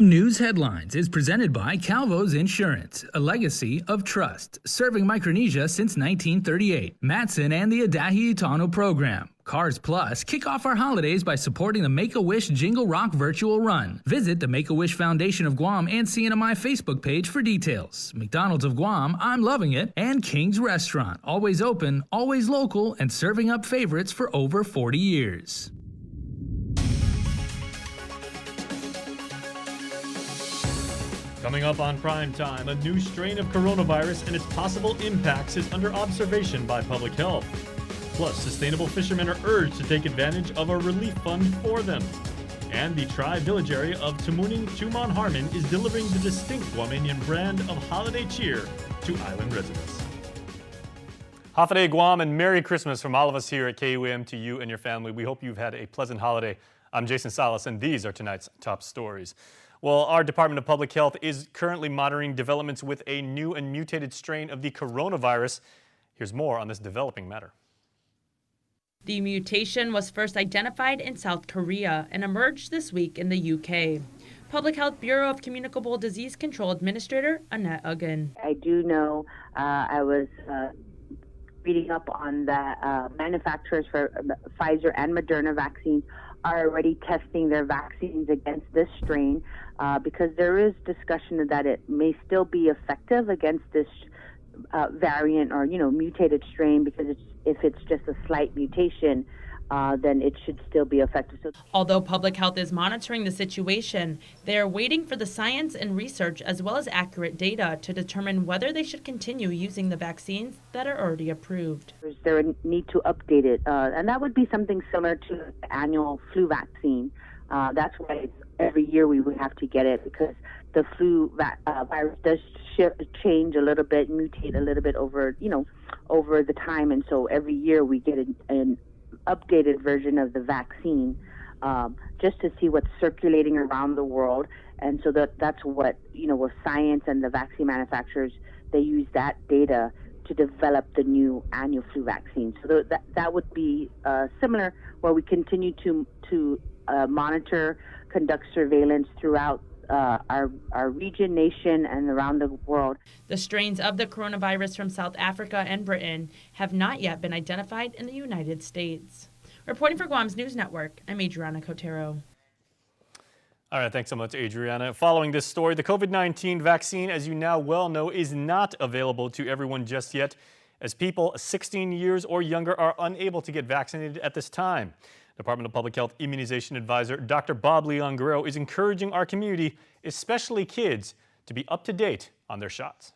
News Headlines is presented by CALVO'S Insurance, a legacy of trust, serving Micronesia since 1938. Matson and the Adahi Itano program. Cars Plus kick off our holidays by supporting the Make-A-Wish Jingle Rock Virtual Run. Visit the Make-A-Wish Foundation of Guam and CNMI Facebook page for details. McDonald's of Guam, I'm loving it, and King's Restaurant, always open, always local, and serving up favorites for over 40 years. Coming up on Prime Time, a new strain of coronavirus and its possible impacts is under observation by public health. Plus, sustainable fishermen are urged to take advantage of a relief fund for them. And the tri-village area of Tamuning Tumon Harmon is delivering the distinct Guamanian brand of holiday cheer to island residents. Hafaday Guam and Merry Christmas from all of us here at KUAM to you and your family. We hope you've had a pleasant holiday. I'm Jason Salas, and these are tonight's top stories. Well, our Department of Public Health is currently monitoring developments with a new and mutated strain of the coronavirus. Here's more on this developing matter. The mutation was first identified in South Korea and emerged this week in the UK. Public Health Bureau of Communicable Disease Control Administrator Annette Uggan. I do know I was reading up on that manufacturers for Pfizer and Moderna vaccines are already testing their vaccines against this strain because there is discussion that it may still be effective against this variant or, mutated strain, because if it's just a slight mutation, then it should still be effective. Although public health is monitoring the situation, they are waiting for the science and research as well as accurate data to determine whether they should continue using the vaccines that are already approved. There a need to update it, and that would be something similar to the annual flu vaccine. That's why every year we would have to get it, because the flu virus does change a little bit, mutate a little bit over the time, and so every year we get an updated version of the vaccine just to see what's circulating around the world. And so that's what, with science and the vaccine manufacturers, they use that data to develop the new annual flu vaccine. So that would be similar, where we continue to monitor, conduct surveillance throughout our region, nation, and around the world. The strains of the coronavirus from South Africa and Britain have not yet been identified in the United States. Reporting for Guam's News Network, I'm Adriana Cotero. All right, thanks so much, Adriana. Following this story, the COVID-19 vaccine, as you now well know, is not available to everyone just yet, as people 16 years or younger are unable to get vaccinated at this time. Department of Public Health Immunization Advisor Dr. Bob Leon Guerrero is encouraging our community, especially kids, to be up to date on their shots.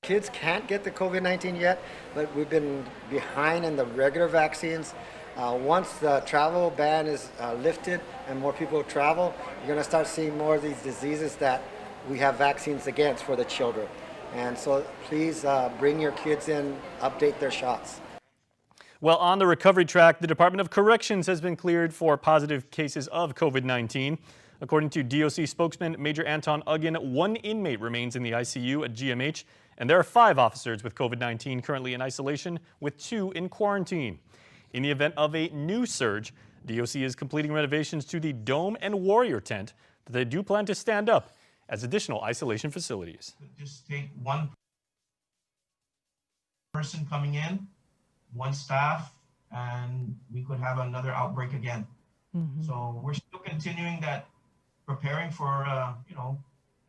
Kids can't get the COVID-19 yet, but we've been behind in the regular vaccines. Once the travel ban is lifted and more people travel, you're going to start seeing more of these diseases that we have vaccines against for the children. And so please bring your kids in, update their shots. Well, on the recovery track, the Department of Corrections has been cleared for positive cases of COVID-19. According to DOC spokesman Major Anton Uggan, 1 inmate remains in the ICU at GMH, and there are 5 officers with COVID-19 currently in isolation, with 2 in quarantine. In the event of a new surge, DOC is completing renovations to the Dome and Warrior tent that they do plan to stand up as additional isolation facilities. Just take 1 person coming in, 1 staff, and we could have another outbreak again. So we're still continuing that, preparing for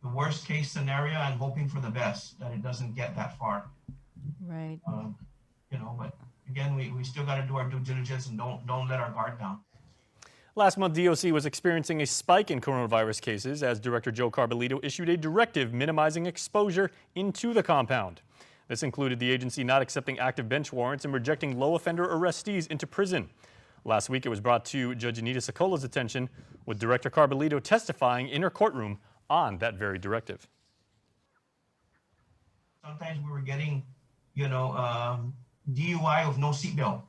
the worst case scenario and hoping for the best, that it doesn't get that far. Right. But again, we still got to do our due diligence and don't let our guard down. Last month, DOC was experiencing a spike in coronavirus cases as Director Joe Carbolito issued a directive minimizing exposure into the compound. This included the agency not accepting active bench warrants and rejecting low offender arrestees into prison. Last week, it was brought to Judge Anita Socola's attention, with Director Carbolito testifying in her courtroom on that very directive. Sometimes we were getting, DUI with no seatbelt.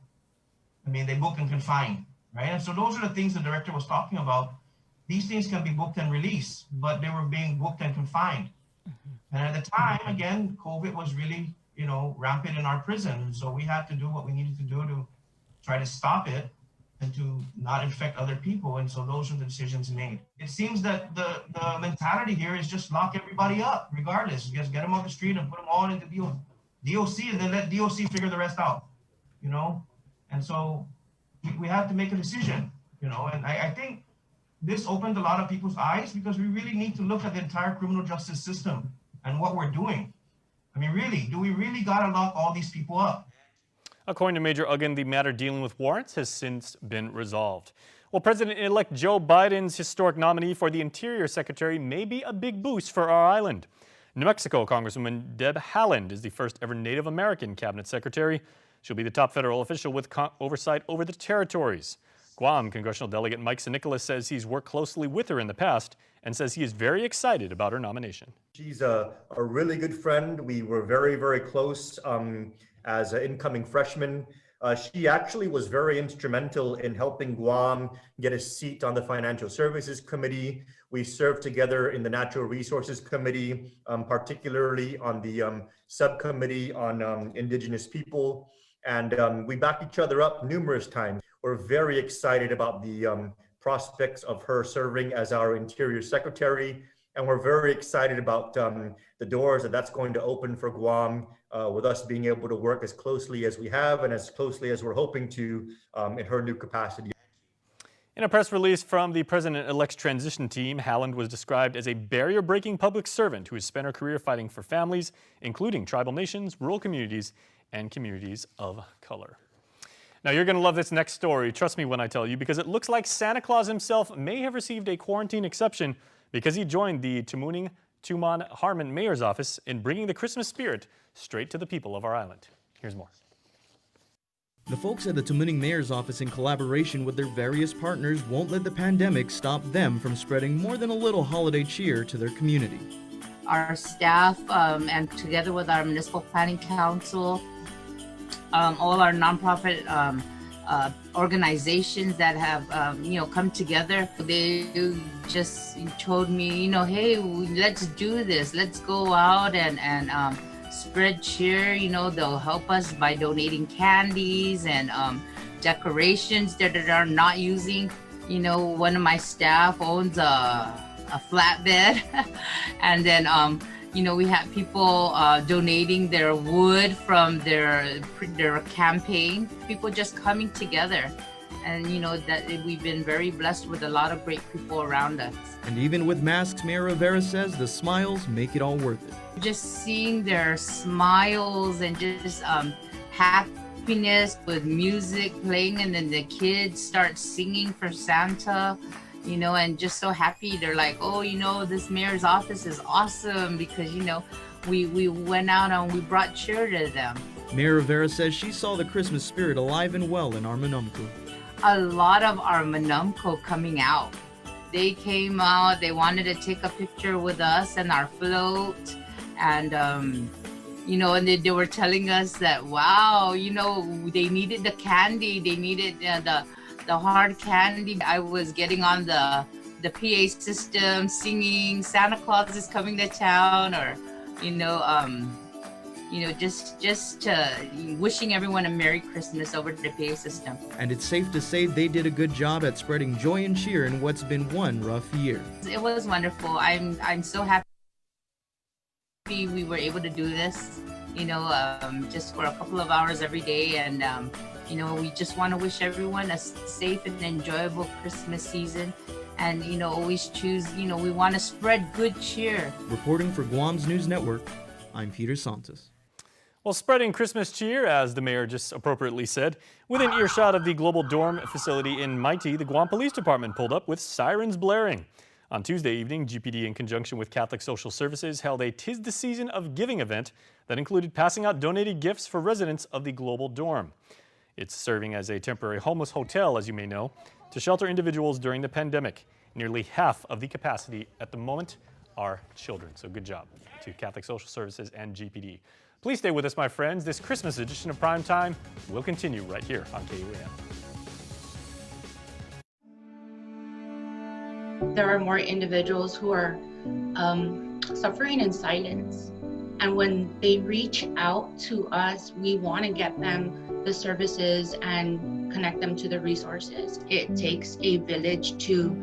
They book and confine, right? And so those are the things the director was talking about. These things can be booked and released, but they were being booked and confined. And at the time, again, COVID was really, rampant in our prison. So we had to do what we needed to do to try to stop it. and to not infect other people. And so those are the decisions made. It seems that the mentality here is just lock everybody up, regardless. Just get them off the street and put them all into DOC, and then let DOC figure the rest out, you know? And so we have to make a decision, you know? And I think this opened a lot of people's eyes, because we really need to look at the entire criminal justice system and what we're doing. I mean, really, do we really gotta lock all these people up? According to Major Uggan, the matter dealing with warrants has since been resolved. Well, President-elect Joe Biden's historic nominee for the Interior Secretary may be a big boost for our island. New Mexico Congresswoman Deb Haaland is the first ever Native American cabinet secretary. She'll be the top federal official with oversight over the territories. Guam Congressional Delegate Mike Nicholas says he's worked closely with her in the past and says he is very excited about her nomination. She's a really good friend. We were very, very close as an incoming freshman. She actually was very instrumental in helping Guam get a seat on the Financial Services Committee. We served together in the Natural Resources Committee, particularly on the subcommittee on Indigenous people. And we backed each other up numerous times. We're very excited about the prospects of her serving as our Interior Secretary. And we're very excited about the doors that that's going to open for Guam, with us being able to work as closely as we have and as closely as we're hoping to in her new capacity. In a press release from the President-elect's transition team, Haaland was described as a barrier-breaking public servant who has spent her career fighting for families, including tribal nations, rural communities, and communities of color. Now, you're going to love this next story, trust me when I tell you, because it looks like Santa Claus himself may have received a quarantine exception because he joined the Tumon-Harmon Mayor's office in bringing the Christmas spirit straight to the people of our island. Here's more. The folks at the Tumuning Mayor's office, in collaboration with their various partners, won't let the pandemic stop them from spreading more than a little holiday cheer to their community. Our staff, and together with our Municipal Planning Council, all our nonprofit organizations that have, come together, they just told me, hey, let's do this. Let's go out and spread cheer. They'll help us by donating candies and decorations that are not using. One of my staff owns a flatbed and then we have people donating their wood from their campaign, people just coming together. And that we've been very blessed with a lot of great people around us. And even with masks, Mayor Rivera says the smiles make it all worth it. Just seeing their smiles and just happiness with music playing, and then the kids start singing for Santa, and just so happy. They're like, oh, this mayor's office is awesome because, we went out and we brought cheer to them. Mayor Rivera says she saw the Christmas spirit alive and well in our Manumco. A lot of our Manumco coming out. They came out, they wanted to take a picture with us and our float. And, and they were telling us that, wow, they needed the candy. They needed the hard candy. I was getting on the PA system singing Santa Claus is coming to town, or just wishing everyone a Merry Christmas over the PA system. And it's safe to say they did a good job at spreading joy and cheer in what's been one rough year. It was wonderful. I'm so happy we were able to do this, just for a couple of hours every day. And we just want to wish everyone a safe and enjoyable Christmas season. And, always choose, we want to spread good cheer. Reporting for Guam's News Network, I'm Peter Santos. Well, spreading Christmas cheer, as the mayor just appropriately said, within earshot of the Global Dorm facility in Mighty, the Guam Police Department pulled up with sirens blaring. On Tuesday evening, GPD, in conjunction with Catholic Social Services, held a 'Tis the Season of Giving event that included passing out donated gifts for residents of the Global Dorm. It's serving as a temporary homeless hotel, as you may know, to shelter individuals during the pandemic. Nearly half of the capacity at the moment are children. So good job to Catholic Social Services and GPD. Please stay with us, my friends. This Christmas edition of Prime Time will continue right here on KUAM. There are more individuals who are suffering in silence. And when they reach out to us, we want to get them the services and connect them to the resources. It takes a village to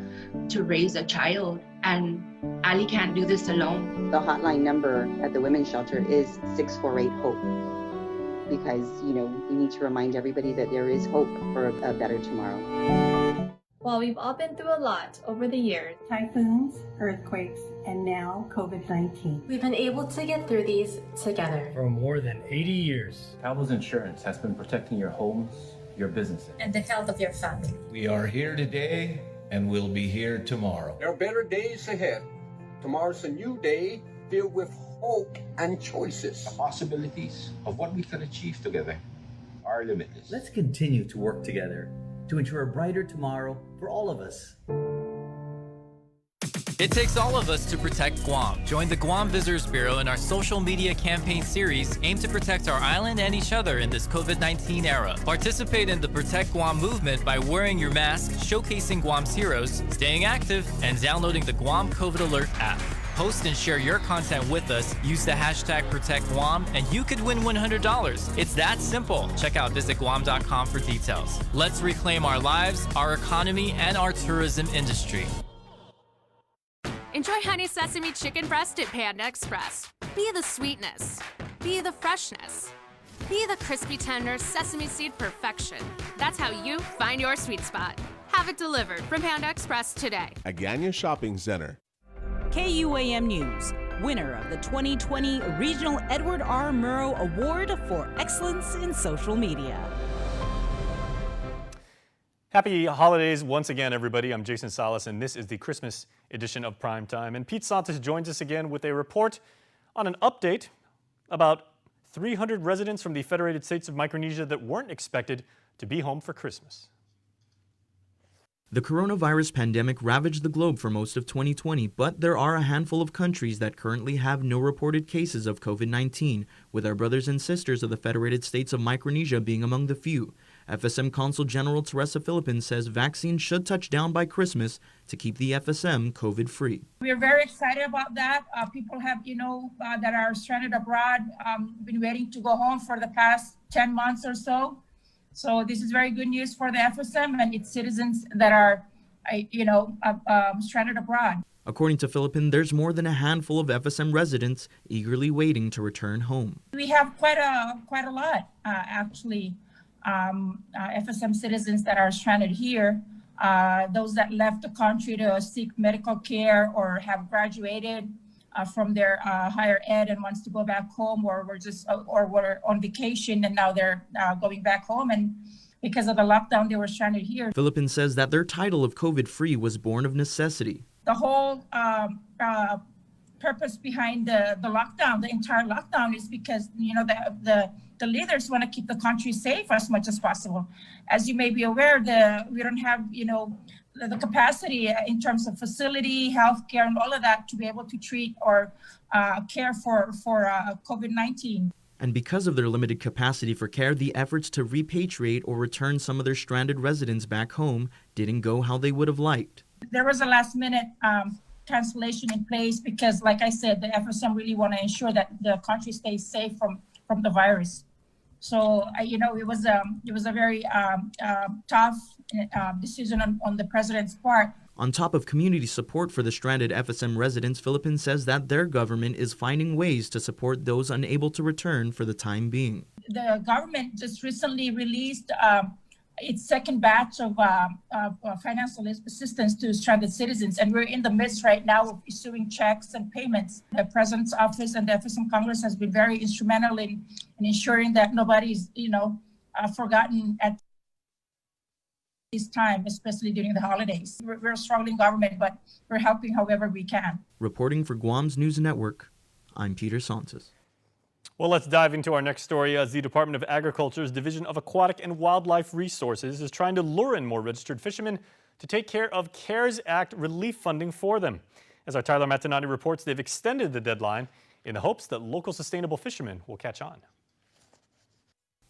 raise a child, and Ali can't do this alone. The hotline number at the women's shelter is 648-HOPE, because, you know, we need to remind everybody that there is hope for a better tomorrow. While we've all been through a lot over the years, typhoons, earthquakes, and now COVID-19, we've been able to get through these together. For more than 80 years, CALVO'S Insurance has been protecting your homes, your businesses, and the health of your family. We are here today and we'll be here tomorrow. There are better days ahead. Tomorrow's a new day filled with hope and choices. The possibilities of what we can achieve together are limitless. Let's continue to work together to ensure a brighter tomorrow for all of us. It takes all of us to protect Guam. Join the Guam Visitors Bureau in our social media campaign series aimed to protect our island and each other in this COVID-19 era. Participate in the Protect Guam movement by wearing your mask, showcasing Guam's heroes, staying active, and downloading the Guam COVID Alert app. Post and share your content with us. Use the hashtag ProtectGuam, and you could win $100. It's that simple. Check out visitguam.com for details. Let's reclaim our lives, our economy, and our tourism industry. Enjoy honey sesame chicken breast at Panda Express. Be the sweetness. Be the freshness. Be the crispy tender sesame seed perfection. That's how you find your sweet spot. Have it delivered from Panda Express today. At Gagnon Shopping Center. KUAM News, winner of the 2020 Regional Edward R. Murrow Award for Excellence in Social Media. Happy holidays once again, everybody. I'm Jason Salas, and this is the Christmas edition of Prime Time. And Pete Santos joins us again with a report on an update about 300 residents from the Federated States of Micronesia that weren't expected to be home for Christmas. The coronavirus pandemic ravaged the globe for most of 2020, but there are a handful of countries that currently have no reported cases of COVID-19, with our brothers and sisters of the Federated States of Micronesia being among the few. FSM Consul General Teresa Philippin says vaccines should touch down by Christmas to keep the FSM COVID-free. We're very excited about that. People have, that are stranded abroad, been waiting to go home for the past 10 months or so. So this is very good news for the FSM and its citizens that are, stranded abroad. According to Philippin, there's more than a handful of FSM residents eagerly waiting to return home. We have quite a lot, actually, FSM citizens that are stranded here. Those that left the country to seek medical care or have graduated from their higher ed and wants to go back home, or were on vacation and now they're going back home, and because of the lockdown they were stranded here. Philippin says that their title of COVID-free was born of necessity. The whole purpose behind the lockdown, the entire lockdown, is because the leaders want to keep the country safe as much as possible. As you may be aware, we don't have the capacity in terms of facility, healthcare, and all of that to be able to treat or care for COVID-19. And because of their limited capacity for care, the efforts to repatriate or return some of their stranded residents back home didn't go how they would have liked. There was a last-minute cancellation in place because, like I said, the FSM really want to ensure that the country stays safe from the virus. So, it was a very tough decision on the president's part. On top of community support for the stranded FSM residents, Philippines says that their government is finding ways to support those unable to return for the time being. The government just recently released its second batch of financial assistance to stranded citizens, and we're in the midst right now of issuing checks and payments. The President's Office and the FSM Congress has been very instrumental in ensuring that nobody's, forgotten at this time, especially during the holidays. We're a struggling government, but we're helping however we can. Reporting for Guam's News Network, I'm Peter Santos. Well, let's dive into our next story as the Department of Agriculture's Division of Aquatic and Wildlife Resources is trying to lure in more registered fishermen to take care of CARES Act relief funding for them. As our Tyler Matinati reports, they've extended the deadline in the hopes that local sustainable fishermen will catch on.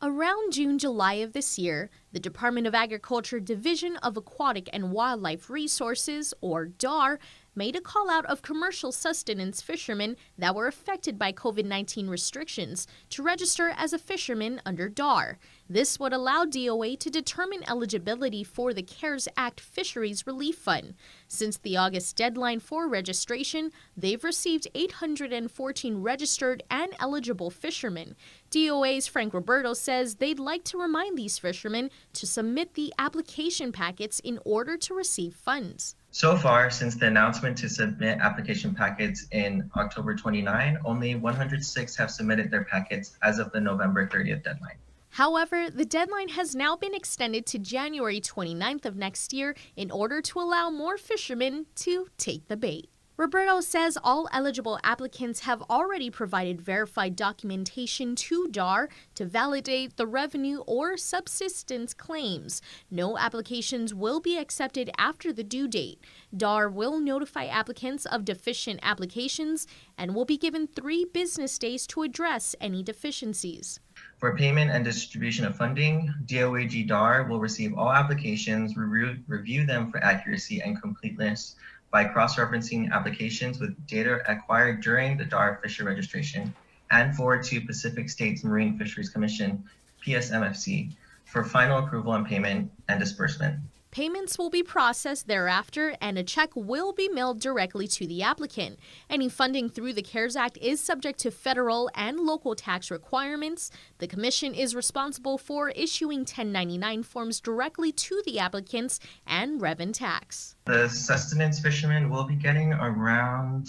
Around June-July of this year, the Department of Agriculture Division of Aquatic and Wildlife Resources, or DAR, made a call out of commercial sustenance fishermen that were affected by COVID-19 restrictions to register as a fisherman under DAR. This would allow DOA to determine eligibility for the CARES Act Fisheries Relief Fund. Since the August deadline for registration, they've received 814 registered and eligible fishermen. DOA's Frank Roberto says they'd like to remind these fishermen to submit the application packets in order to receive funds. So far, since the announcement to submit application packets in October 29, only 106 have submitted their packets as of the November 30th deadline. However, the deadline has now been extended to January 29th of next year in order to allow more fishermen to take the bait. Roberto says all eligible applicants have already provided verified documentation to DAR to validate the revenue or subsistence claims. No applications will be accepted after the due date. DAR will notify applicants of deficient applications and will be given 3 business days to address any deficiencies. For payment and distribution of funding, DOAG DAR will receive all applications, review them for accuracy and completeness by cross-referencing applications with data acquired during the DAR fisher registration, and forward to Pacific States Marine Fisheries Commission, PSMFC, for final approval on payment and disbursement. Payments will be processed thereafter, and a check will be mailed directly to the applicant. Any funding through the CARES Act is subject to federal and local tax requirements. The Commission is responsible for issuing 1099 forms directly to the applicants and rev and tax. The sustenance fishermen will be getting around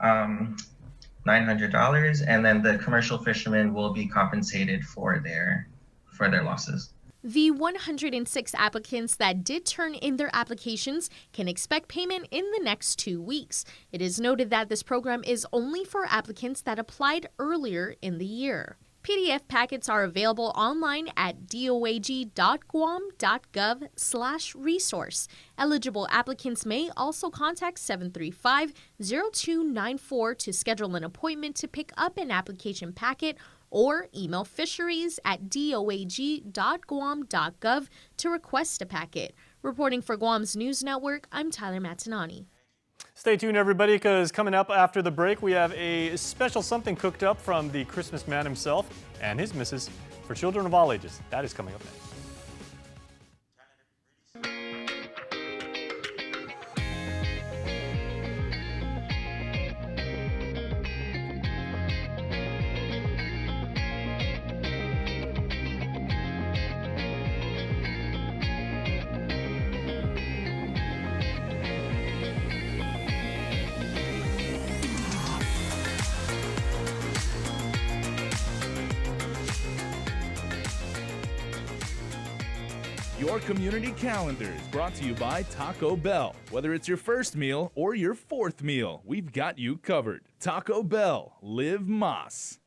$900, and then the commercial fishermen will be compensated for their losses. The 106 applicants that did turn in their applications can expect payment in the next 2 weeks. It is noted that this program is only for applicants that applied earlier in the year. PDF packets are available online at doag.guam.gov/resource. Eligible applicants may also contact 735-0294 to schedule an appointment to pick up an application packet, or email fisheries@doag.guam.gov to request a packet. Reporting for Guam's News Network, I'm Tyler Matanani. Stay tuned, everybody, because coming up after the break, we have a special something cooked up from the Christmas man himself and his missus for children of all ages. That is coming up next. Your community calendar is brought to you by Taco Bell. Whether it's your first meal or your 4th meal, we've got you covered. Taco Bell, live Mas.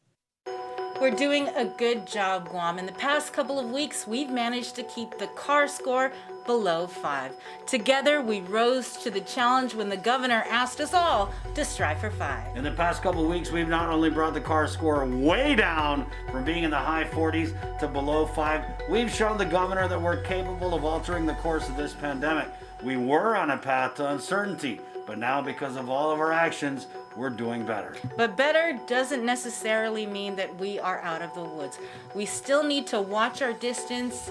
We're doing a good job, Guam. In the past couple of weeks, we've managed to keep the CAR score below 5. Together, we rose to the challenge when the governor asked us all to strive for 5. In the past couple of weeks, we've not only brought the CAR score way down from being in the high 40s to below 5, we've shown the governor that we're capable of altering the course of this pandemic. We were on a path to uncertainty, but now because of all of our actions, we're doing better. But better doesn't necessarily mean that we are out of the woods. We still need to watch our distance,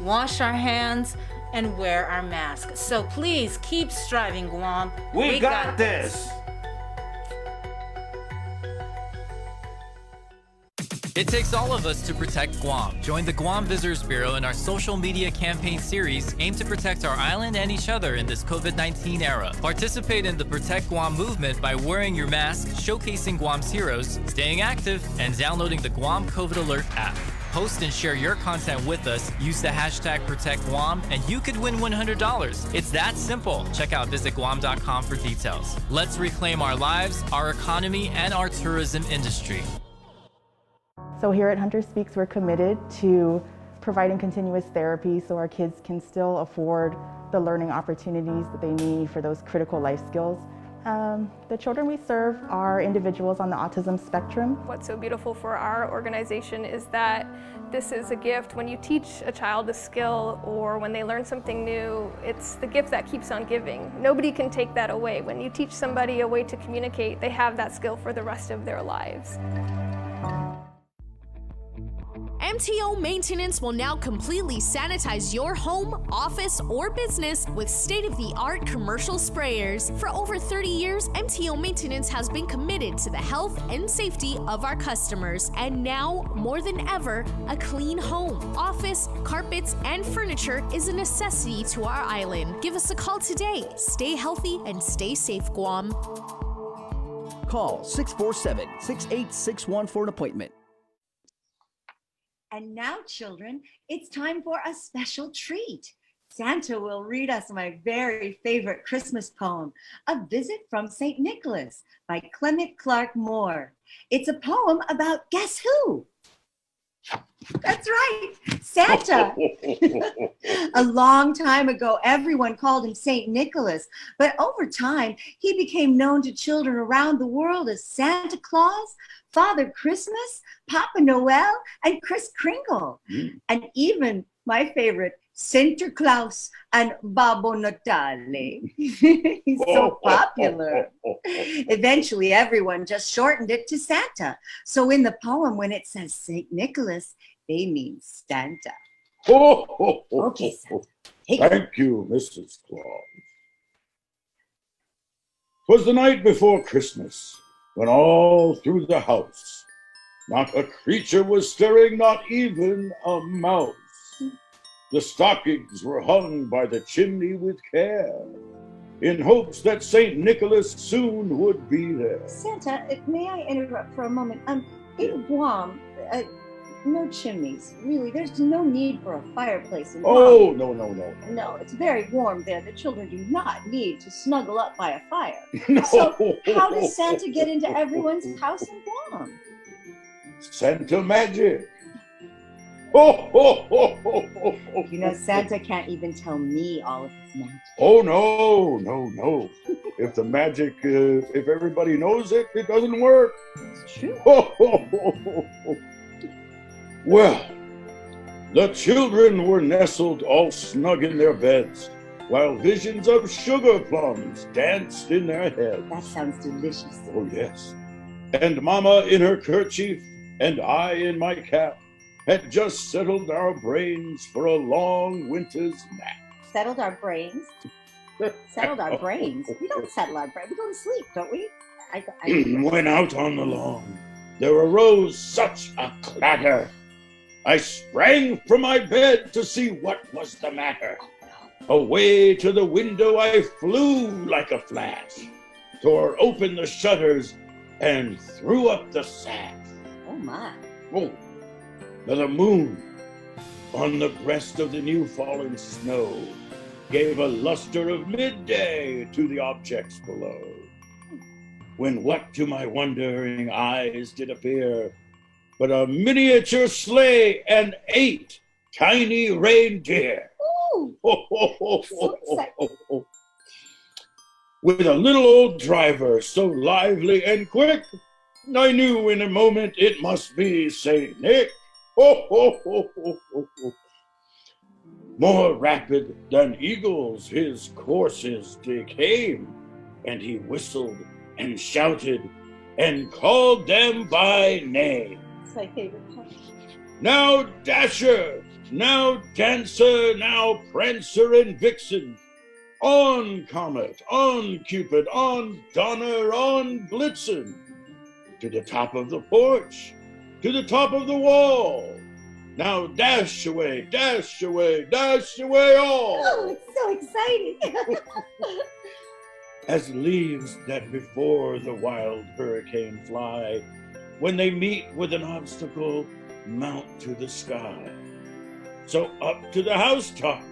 wash our hands, and wear our masks. So please keep striving, Guam. We got this. It takes all of us to protect Guam. Join the Guam Visitors Bureau in our social media campaign series aimed to protect our island and each other in this COVID-19 era. Participate in the Protect Guam movement by wearing your mask, showcasing Guam's heroes, staying active, and downloading the Guam COVID Alert app. Post and share your content with us, use the hashtag ProtectGuam, and you could win $100. It's that simple. Check out visitguam.com for details. Let's reclaim our lives, our economy, and our tourism industry. So here at Hunter Speaks, we're committed to providing continuous therapy so our kids can still afford the learning opportunities that they need for those critical life skills. The children we serve are individuals on the autism spectrum. What's so beautiful for our organization is that this is a gift. When you teach a child a skill or when they learn something new, it's the gift that keeps on giving. Nobody can take that away. When you teach somebody a way to communicate, they have that skill for the rest of their lives. MTO Maintenance will now completely sanitize your home, office, or business with state-of-the-art commercial sprayers. For over 30 years, MTO Maintenance has been committed to the health and safety of our customers. And now, more than ever, a clean home, office, carpets, and furniture is a necessity to our island. Give us a call today. Stay healthy and stay safe, Guam. Call 647-6861 for an appointment. And now, children, it's time for a special treat. Santa will read us my very favorite Christmas poem, A Visit from St. Nicholas by Clement Clark Moore. It's a poem about guess who? That's right, Santa. A long time ago, everyone called him St. Nicholas, but over time, he became known to children around the world as Santa Claus, Father Christmas, Papa Noel, and Kris Kringle. And even my favorite, Sinterklaas and Babbo Natale. He's so popular. Eventually, everyone just shortened it to Santa. So in the poem, when it says St. Nicholas, they mean Santa. Okay, Santa. Thank you, Mrs. Claus. 'Twas the night before Christmas, when all through the house, not a creature was stirring, not even a mouse. The stockings were hung by the chimney with care, in hopes that St. Nicholas soon would be there. Santa, may I interrupt for a moment? In Guam, no chimneys, really. There's no need for a fireplace in Guam. Oh, no. No, it's very warm there. The children do not need to snuggle up by a fire. No. So how does Santa get into everyone's house in Guam? Santa magic. You know, Santa can't even tell me all of his magic. Oh, no. If the magic, if everybody knows it, it doesn't work. It's true. Well, the children were nestled all snug in their beds, while visions of sugar plums danced in their heads. That sounds delicious. Oh, yes. And Mama in her kerchief and I in my cap had just settled our brains for a long winter's nap. Settled our brains? Settled our brains? We don't settle our brains. We go to sleep, don't we? When out on the lawn, there arose such a clatter. I sprang from my bed to see what was the matter. Away to the window I flew like a flash, tore open the shutters, and threw up the sash. Oh, my. Oh, the moon, on the breast of the new fallen snow, gave a luster of midday to the objects below. When what to my wondering eyes did appear but a miniature sleigh and 8 tiny reindeer. Ooh, so exciting. With a little old driver so lively and quick, I knew in a moment it must be Saint Nick. More rapid than eagles his coursers came, and he whistled and shouted and called them by name. It's my favorite part. Now Dasher, now Dancer, now Prancer and Vixen. On Comet, on Cupid, on Donner, on Blitzen. To the top of the porch, to the top of the wall. Now dash away, dash away, dash away all. Oh, it's so exciting. As leaves that before the wild hurricane fly, when they meet with an obstacle, mount to the sky. So up to the housetop,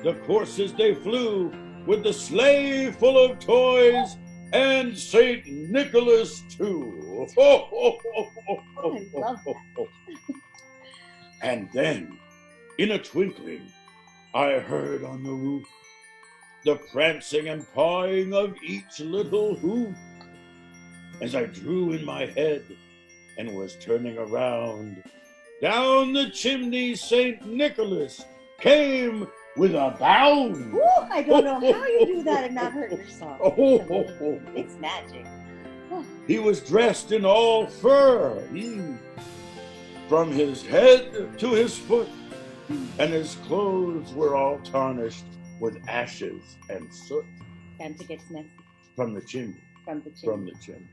the coursers they flew, with the sleigh full of toys, and St. Nicholas too. I love that. And then, in a twinkling, I heard on the roof the prancing and pawing of each little hoof. As I drew in my head and was turning around, down the chimney St. Nicholas came with a bound. Ooh, I don't know how you do that and not hurt yourself. It's magic. He was dressed in all fur, from his head to his foot, and his clothes were all tarnished with ashes and soot. Santa gets messy. From the chimney. From the chimney. From the chimney.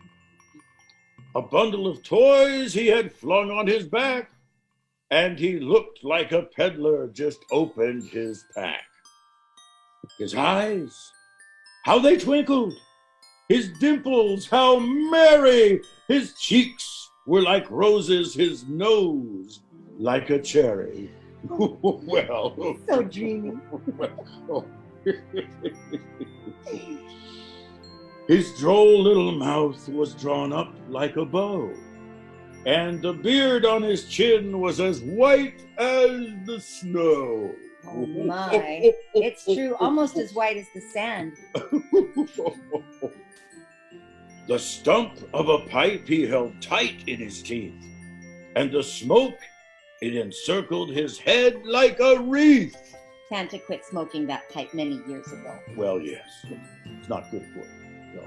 A bundle of toys he had flung on his back, and he looked like a peddler just opened his pack. His eyes, how they twinkled! His dimples, how merry! His cheeks were like roses, his nose like a cherry. Well, so dreamy. Well, his droll little mouth was drawn up like a bow, and the beard on his chin was as white as the snow. Oh my, it's true, almost as white as the sand. The stump of a pipe he held tight in his teeth, and the smoke, it encircled his head like a wreath. Santa quit smoking that pipe many years ago. Well, yes, it's not good for you. No.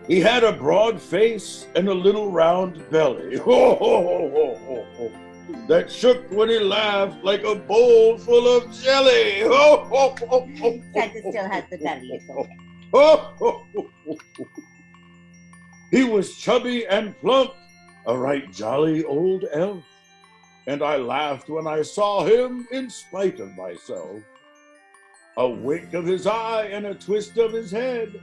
He had a broad face and a little round belly that shook when he laughed like a bowl full of jelly. Santa still has the belly, it's okay. He was chubby and plump, a right jolly old elf, and I laughed when I saw him in spite of myself. A wink of his eye and a twist of his head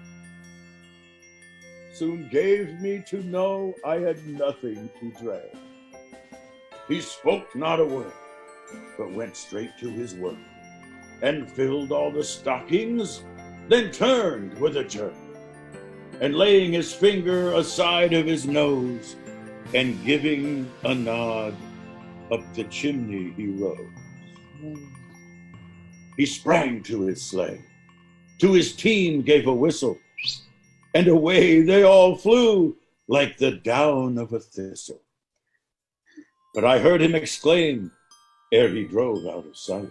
soon gave me to know I had nothing to dread. He spoke not a word, but went straight to his work, and filled all the stockings, then turned with a jerk, and laying his finger aside of his nose, and giving a nod, up the chimney he rose. He sprang to his sleigh, to his team gave a whistle, and away they all flew like the down of a thistle. But I heard him exclaim, ere he drove out of sight,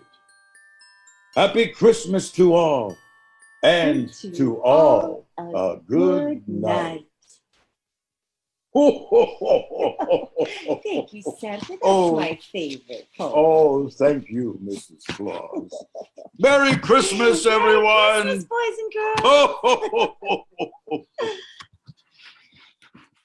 "Happy Christmas to all, and to all a good night." Thank you, Santa. That's my favorite poem. Oh, thank you, Mrs. Claus. Merry Christmas, everyone. Merry Christmas, boys and girls.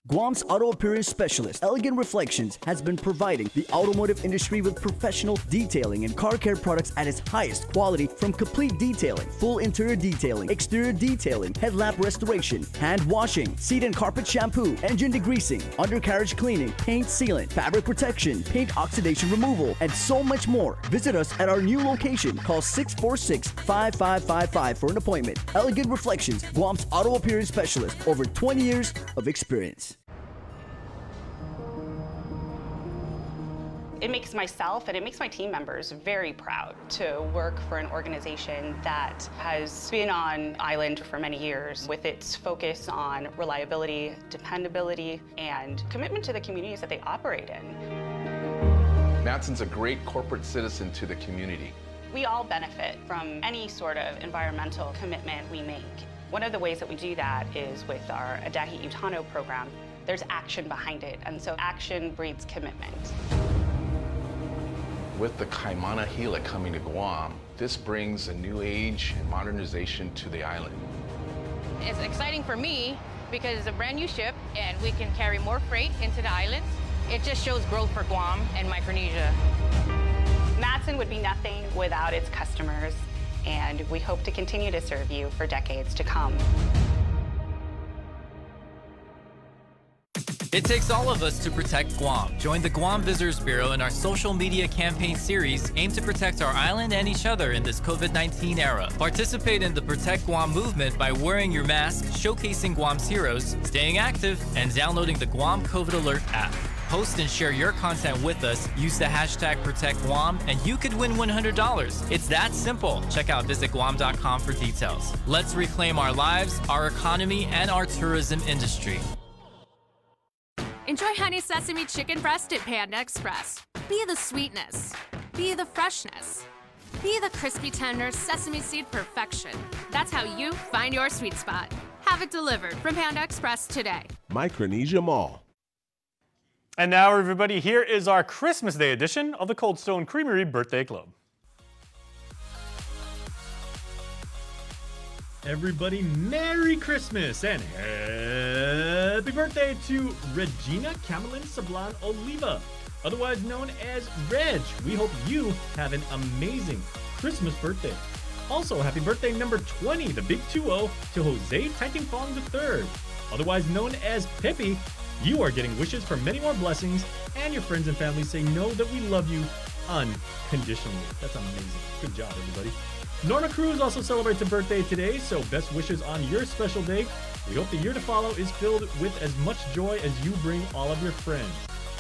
Guam's auto appearance specialist, Elegant Reflections, has been providing the automotive industry with professional detailing and car care products at its highest quality, from complete detailing, full interior detailing, exterior detailing, headlamp restoration, hand washing, seat and carpet shampoo, engine degreasing, undercarriage cleaning, paint sealant, fabric protection, paint oxidation removal, and so much more. Visit us at our new location. Call 646-5555 for an appointment. Elegant Reflections, Guam's auto appearance specialist, over 20 years of experience. It makes myself and it makes my team members very proud to work for an organization that has been on island for many years, with its focus on reliability, dependability, and commitment to the communities that they operate in. Matson's a great corporate citizen to the community. We all benefit from any sort of environmental commitment we make. One of the ways that we do that is with our Adahi Utano program. There's action behind it, and so action breeds commitment. With the Kaimana Hila coming to Guam, this brings a new age and modernization to the island. It's exciting for me because it's a brand new ship and we can carry more freight into the islands. It just shows growth for Guam and Micronesia. Matson would be nothing without its customers, and we hope to continue to serve you for decades to come. It takes all of us to protect Guam. Join the Guam Visitors Bureau in our social media campaign series aimed to protect our island and each other in this COVID-19 era. Participate in the Protect Guam movement by wearing your mask, showcasing Guam's heroes, staying active, and downloading the Guam COVID Alert app. Post and share your content with us. Use the hashtag #ProtectGuam, and you could win $100. It's that simple. Check out visitguam.com for details. Let's reclaim our lives, our economy, and our tourism industry. Enjoy honey sesame chicken breast at Panda Express. Be the sweetness. Be the freshness. Be the crispy tender sesame seed perfection. That's how you find your sweet spot. Have it delivered from Panda Express today. Micronesia Mall. And now, everybody, here is our Christmas Day edition of the Cold Stone Creamery Birthday Club. Everybody, Merry Christmas and Happy Birthday to Regina Camelin Sablan Oliva, otherwise known as Reg. We hope you have an amazing Christmas birthday. Also, happy birthday number 20, the big 2-0, to Jose Taitingfong III, otherwise known as Pepe. You are getting wishes for many more blessings, and your friends and family say know that we love you unconditionally. That's amazing. Good job, everybody. Norma Cruz also celebrates a birthday today, so best wishes on your special day. We hope the year to follow is filled with as much joy as you bring all of your friends.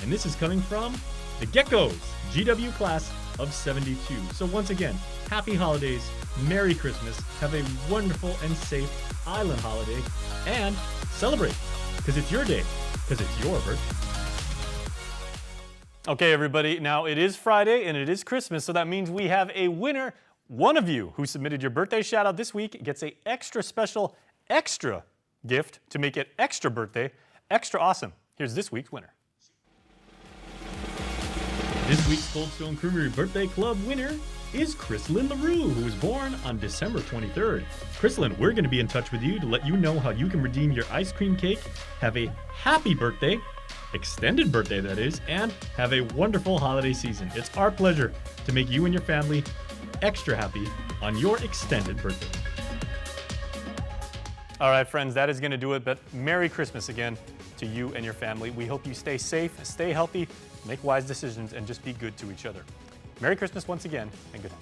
And this is coming from the Geckos, GW class of 72. So once again, happy holidays, Merry Christmas, have a wonderful and safe island holiday, and celebrate, because it's your day, because it's your birthday. Okay, everybody, now it is Friday and it is Christmas, so that means we have a winner. One of you who submitted your birthday shout out this week gets a extra special, extra gift to make it extra birthday, extra awesome. Here's this week's winner. This week's Cold Stone Creamery Birthday Club winner is Chrislyn LaRue, who was born on December 23rd. Chrislyn, we're going to be in touch with you to let you know how you can redeem your ice cream cake, have a happy birthday, extended birthday that is, and have a wonderful holiday season. It's our pleasure to make you and your family extra happy on your extended birthday. All right, friends, that is going to do it, but Merry Christmas again to you and your family. We hope you stay safe, stay healthy, make wise decisions, and just be good to each other. Merry Christmas once again, and good night.